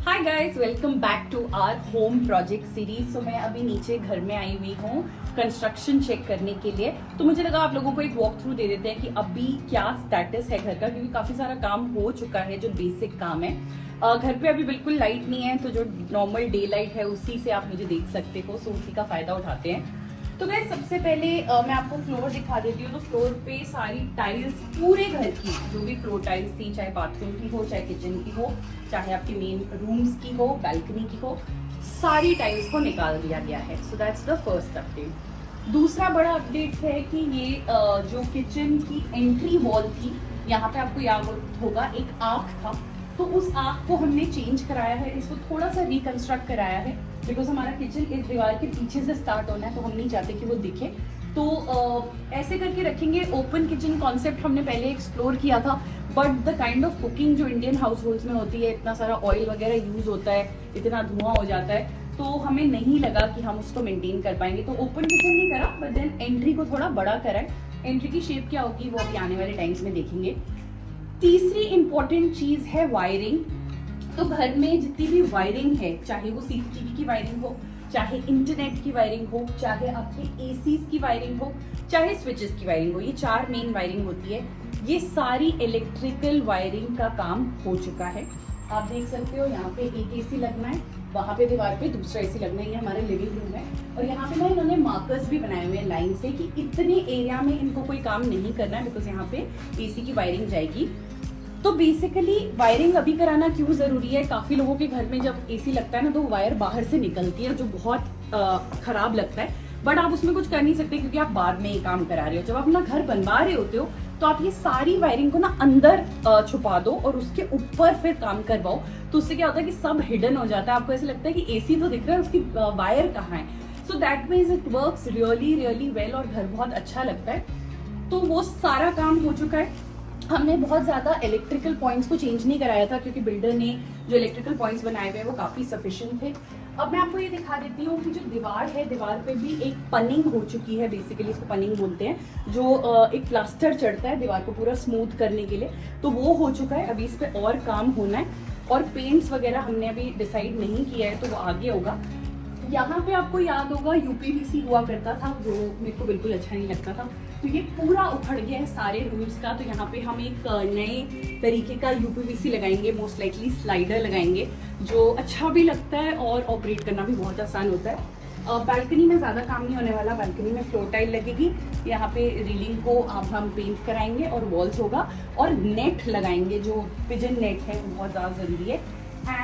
Hi guys, welcome back to our home project series. तो मैं अभी नीचे घर में आई हुई हूँ कंस्ट्रक्शन चेक करने के लिए। तो मुझे लगा आप लोगों को एक वॉक थ्रू दे देते हैं कि अभी क्या स्टेटस है घर का, क्योंकि काफी सारा काम हो चुका है जो बेसिक काम है। घर पे अभी बिल्कुल लाइट नहीं है, तो जो नॉर्मल डे लाइट है उसी से आप मुझे देख सकते हो, सो उसी का फायदा उठाते हैं। तो गाइस सबसे पहले मैं आपको फ्लोर दिखा देती हूँ। तो फ्लोर पे सारी टाइल्स पूरे घर की जो भी फ्लोर टाइल्स थी, चाहे बाथरूम की हो, चाहे किचन की हो, चाहे आपके मेन रूम्स की हो, बैल्कनी की हो, सारी टाइल्स को निकाल दिया गया है। So that's the first update. दूसरा बड़ा अपडेट है कि ये जो किचन की एंट्री वॉल थी, यहाँ पे आपको याद होगा एक आर्क था, तो उस आर्क को हमने चेंज कराया है, इसको थोड़ा सा रिकंस्ट्रक्ट कराया है, बिकॉज हमारा किचन इस दीवार के पीछे से स्टार्ट होना है, तो हम नहीं चाहते कि वो दिखे। तो ऐसे करके रखेंगे। ओपन किचन कॉन्सेप्ट हमने पहले एक्सप्लोर किया था, but the kind of cooking जो इंडियन हाउस होल्ड्स में होती है, इतना सारा ऑयल वगैरह यूज होता है, इतना धुआं हो जाता है, तो हमें नहीं लगा कि हम उसको मेंटेन कर पाएंगे। तो ओपन किचन नहीं करा, बट देन एंट्री को थोड़ा बड़ा करा है। एंट्री की शेप क्या होगी वो अभी आने वाले टाइम्स में देखेंगे। तीसरी इंपॉर्टेंट चीज है वायरिंग। तो घर में जितनी भी वायरिंग है, चाहे वो सीसीटीवी की वायरिंग हो, चाहे इंटरनेट की वायरिंग हो, चाहे आपके एसीज की वायरिंग हो, चाहे स्विचेस की वायरिंग हो, ये 4 मेन वायरिंग होती है। ये सारी इलेक्ट्रिकल वायरिंग का काम हो चुका है। आप देख सकते हो यहाँ पे एक एसी लगना है, वहां पे दीवार पे दूसरा एसी लगना है। ये हमारा लिविंग रूम है, और यहाँ पे ना इन्होंने मार्कर्स भी बनाए हुए हैं लाइन से कि इतने एरिया में इनको कोई काम नहीं करना है, बिकॉज यहाँ पे एसी की वायरिंग जाएगी। तो बेसिकली वायरिंग अभी कराना क्यों जरूरी है? काफी लोगों के घर में जब एसी लगता है ना, तो वायर बाहर से निकलती है, जो बहुत खराब लगता है, बट आप उसमें कुछ कर नहीं सकते क्योंकि आप बाद में ये काम करा रहे हो। जब आप अपना घर बनवा रहे होते हो, तो आप ये सारी वायरिंग को ना अंदर छुपा दो और उसके ऊपर फिर काम करवाओ। तो उससे क्या होता है कि सब हिडन हो जाता है, आपको ऐसा लगता है कि एसी तो दिख रहा है, उसकी वायर कहाँ है। So that means it works really really well, और घर बहुत अच्छा लगता है। तो वो सारा काम हो चुका है। हमने बहुत ज्यादा इलेक्ट्रिकल पॉइंट्स को चेंज नहीं कराया था, क्योंकि बिल्डर ने जो इलेक्ट्रिकल पॉइंट्स बनाए हुए हैं वो काफी सफिशिएंट थे। अब मैं आपको ये दिखा देती हूँ कि जो दीवार है, दीवार पे भी एक पनिंग हो चुकी है। बेसिकली इसको पनिंग बोलते हैं, जो एक प्लास्टर चढ़ता है दीवार को पूरा स्मूथ करने के लिए, तो वो हो चुका है। अभी इस पे और काम होना है, और पेंट्स वगैरह हमने अभी डिसाइड नहीं किया है, तो वो आगे होगा। यहाँ पे आपको याद होगा यूपीवीसी हुआ करता था, जो मेरे को बिल्कुल अच्छा नहीं लगता था, तो ये पूरा उखड़ गया है सारे रूम्स का। तो यहाँ पे हम एक नए तरीके का यूपीवीसी लगाएंगे, मोस्ट लाइकली स्लाइडर लगाएंगे, जो अच्छा भी लगता है और ऑपरेट करना भी बहुत आसान होता है। बालकनी में ज़्यादा काम नहीं होने वाला, बालकनी में फ्लोर टाइल लगेगी, यहाँ पे रेलिंग को अब हम पेंट कराएंगे और वॉल्स होगा, और नेट लगाएंगे, जो पिजन नेट है वो बहुत ज़्यादा ज़रूरी है।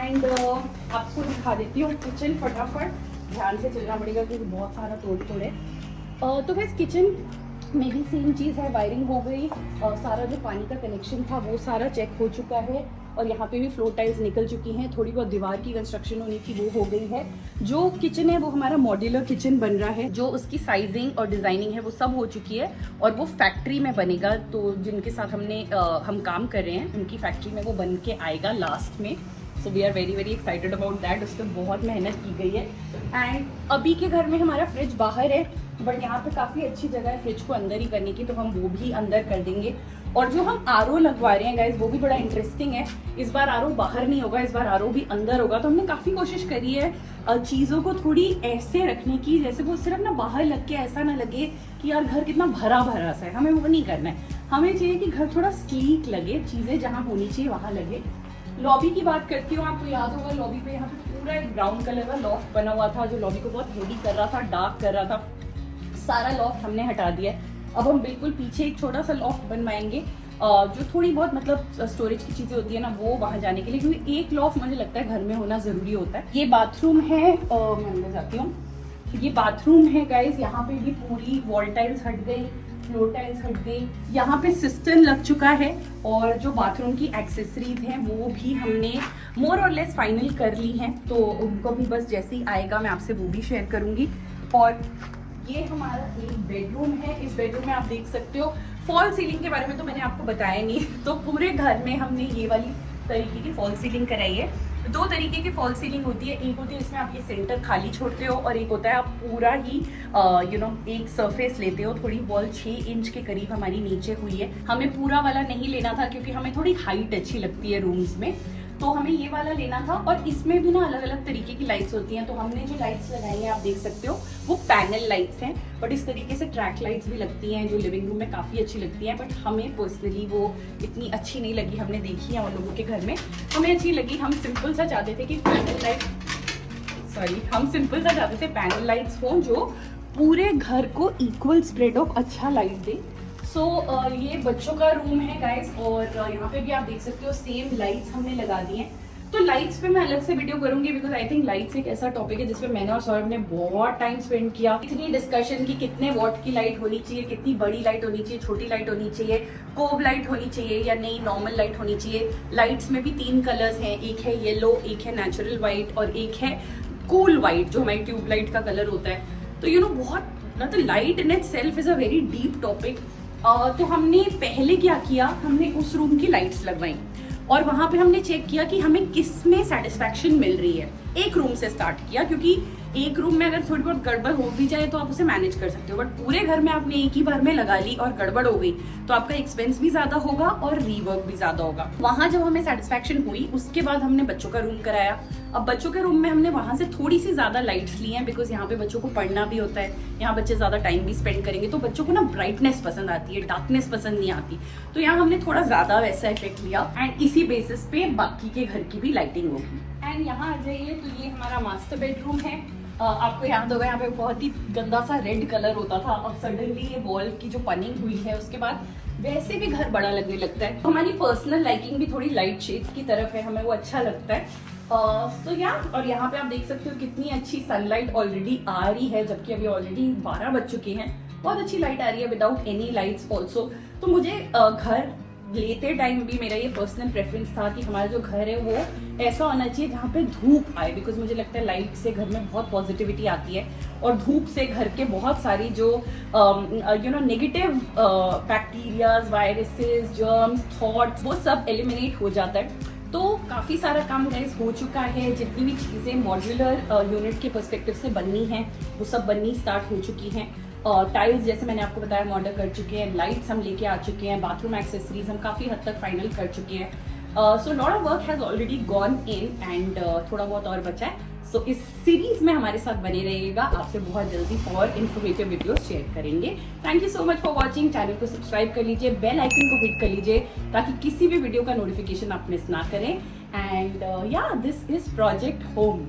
एंड आपको दिखा देती हूँ किचन, फटाफट ध्यान से चलना पड़ेगा क्योंकि बहुत सारा तोड़ फोड़ है। तो बस किचन में भी सेम चीज़ है, वायरिंग हो गई, सारा जो पानी का कनेक्शन था वो सारा चेक हो चुका है, और यहाँ पे भी फ्लोर टाइल्स निकल चुकी हैं। थोड़ी बहुत दीवार की कंस्ट्रक्शन होनी थी, वो हो गई है। जो किचन है वो हमारा मॉड्यूलर किचन बन रहा है, जो उसकी साइजिंग और डिजाइनिंग है वो सब हो चुकी है, और वो फैक्ट्री में बनेगा। तो जिनके साथ हम काम कर रहे हैं, उनकी फैक्ट्री में वो बन के आएगा लास्ट में। So we are very very excited about that. उस पर बहुत मेहनत की गई है। एंड अभी के घर में हमारा फ्रिज बाहर है, बट यहाँ पे काफ़ी अच्छी जगह है फ्रिज को अंदर ही करने की, तो हम वो भी अंदर कर देंगे। और जो हम आरओ लगवा रहे हैं गाइज, वो भी बड़ा इंटरेस्टिंग है। इस बार आरओ बाहर नहीं होगा, इस बार आरओ भी अंदर होगा। तो हमने काफ़ी कोशिश करी है चीज़ों को थोड़ी ऐसे रखने की, जैसे वो सिर्फ ना बाहर लग के ऐसा ना लगे कि यार घर कितना भरा भरा सा है। हमें वो नहीं करना है, हमें चाहिए कि घर थोड़ा स्लीक लगे, चीज़ें जहाँ होनी चाहिए वहाँ लगे। लॉबी की बात करती हूँ, आपको याद होगा लॉबी पे यहाँ पे पूरा एक ब्राउन कलर का लॉफ्ट बना हुआ था, जो लॉबी को बहुत हेवी कर रहा था, डार्क कर रहा था। सारा लॉफ्ट हमने हटा दिया है। अब हम बिल्कुल पीछे एक छोटा सा लॉफ्ट बनवाएंगे, जो थोड़ी बहुत मतलब स्टोरेज की चीजें होती है ना, वो वहाँ जाने के लिए, क्योंकि एक लॉफ्ट मुझे लगता है घर में होना जरूरी होता है। ये बाथरूम है, मैं अंदर जाती हूँ। ये बाथरूम है गाइज, यहाँ पे भी पूरी वॉल टाइल्स हट गई, फ्लोर टाइल्स हट गई, यहाँ पे सिस्टम लग चुका है, और जो बाथरूम की एक्सेसरीज हैं वो भी हमने मोर और लेस फाइनल कर ली हैं। तो उनको भी बस जैसे ही आएगा मैं आपसे वो भी शेयर करूंगी। और ये हमारा एक बेडरूम है। इस बेडरूम में आप देख सकते हो, फॉल सीलिंग के बारे में तो मैंने आपको बताया नहीं। तो पूरे घर में हमने ये वाली तरीके की फॉल सीलिंग कराई है। 2 तरीके की फॉल सीलिंग होती है, एक होती है इसमें आप ये सेंटर खाली छोड़ते हो, और एक होता है आप पूरा ही एक सरफेस लेते हो। थोड़ी वॉल 6 इंच के करीब हमारी नीचे हुई है। हमें पूरा वाला नहीं लेना था, क्योंकि हमें थोड़ी हाइट अच्छी लगती है रूम्स में। तो हमें ये वाला लेना था। और इसमें भी ना अलग अलग तरीके की लाइट्स होती हैं, तो हमने जो लाइट्स लगाई हैं आप देख सकते हो वो पैनल लाइट्स हैं, बट इस तरीके से ट्रैक लाइट्स भी लगती हैं जो लिविंग रूम में काफ़ी अच्छी लगती हैं, बट हमें पर्सनली वो इतनी अच्छी नहीं लगी। हमने देखी है उन लोगों के घर में, हमें अच्छी लगी। हम सिंपल सा चाहते थे कि पैनल लाइट्स हों जो पूरे घर को इक्वल स्प्रेड ऑफ अच्छा लाइट दे। सो ये बच्चों का रूम है गाइस, और यहाँ पे भी आप देख सकते हो सेम लाइट्स हमने लगा दी हैं। तो लाइट्स पे मैं अलग से वीडियो करूंगी, बिकॉज आई थिंक लाइट्स एक ऐसा टॉपिक है जिसपे मैंने और सौरभ ने बहुत टाइम स्पेंड किया। इतनी डिस्कशन की कितने वॉट की लाइट होनी चाहिए, कितनी बड़ी लाइट होनी चाहिए, छोटी लाइट होनी चाहिए, कोब लाइट होनी चाहिए या नहीं नॉर्मल लाइट होनी चाहिए। लाइट्स में भी 3 कलर्स हैं, एक है येलो, एक है नेचुरल वाइट और एक है कूल वाइट जो हमारी ट्यूब लाइट का कलर होता है। तो यू नो बहुत तो light in it self is a very deep topic. तो हमने पहले क्या किया, हमने उस रूम की लाइट्स लगवाई और वहां पे हमने चेक किया कि हमें किस में सेटिस्फैक्शन मिल रही है। एक रूम से स्टार्ट किया, क्योंकि एक रूम में अगर थोड़ी बहुत गड़बड़ हो भी जाए तो आप उसे मैनेज कर सकते हो, बट पूरे घर में आपने एक ही बार में लगा ली और गड़बड़ हो गई तो आपका एक्सपेंस भी ज्यादा होगा और रीवर्क भी ज्यादा होगा। वहां जब हमें सेटिस्फैक्शन हुई उसके बाद हमने बच्चों का रूम कराया। अब बच्चों के रूम में हमने वहां से थोड़ी सी ज्यादा लाइट्स ली हैं, बिकॉज यहाँ पे बच्चों को पढ़ना भी होता है, यहाँ बच्चे ज्यादा टाइम भी स्पेंड करेंगे, तो बच्चों को ना ब्राइटनेस पसंद आती है, डार्कनेस पसंद नहीं आती। तो यहाँ हमने थोड़ा ज्यादा वैसा इफेक्ट लिया एंड इसी बेसिस पे बाकी के घर की भी लाइटिंग होगी। एंड यहाँ आ जाइए तो ये हमारा मास्टर बेडरूम है। आपको याद होगा यहाँ पे बहुत ही गंदा सा रेड कलर होता था, और सडनली ये वॉल की जो पनिंग हुई है उसके बाद वैसे भी घर बड़ा लगने लगता है। हमारी पर्सनल लाइकिंग भी थोड़ी लाइट शेड्स की तरफ है, हमें वो अच्छा लगता है। तो और यहाँ पे आप देख सकते हो कितनी अच्छी सनलाइट ऑलरेडी आ रही है, जबकि अभी ऑलरेडी 12 बज चुके हैं। बहुत अच्छी लाइट आ रही है विदाउट एनी लाइट्स ऑल्सो। तो मुझे घर लेते टाइम भी मेरा ये पर्सनल प्रेफरेंस था कि हमारा जो घर है वो ऐसा होना चाहिए जहाँ पे धूप आए, बिकॉज मुझे लगता है लाइट से घर में बहुत पॉजिटिविटी आती है और धूप से घर के बहुत सारी जो negative bacterias, viruses, germs, thoughts, वो सब एलिमिनेट हो जाता है। तो काफ़ी सारा काम गाइस हो चुका है। जितनी भी चीज़ें मॉड्यूलर यूनिट के पर्सपेक्टिव से बननी है वो सब बननी स्टार्ट हो चुकी हैं। टाइल्स जैसे मैंने आपको बताया हम ऑर्डर कर चुके हैं, लाइट्स हम लेके आ चुके हैं, बाथरूम एक्सेसरीज हम काफ़ी हद तक फाइनल कर चुके हैं। So lot of work has already gone in and थोड़ा बहुत और बचा है। सो इस सीरीज में हमारे साथ बने रहिएगा, आपसे बहुत जल्दी और इन्फॉर्मेटिव वीडियोस शेयर करेंगे। Thank you so much for watching. Channel को सब्सक्राइब कर लीजिए, बेल आइकन को हिट कर लीजिए ताकि किसी भी वीडियो का नोटिफिकेशन आप मिस ना करें। And this is project home.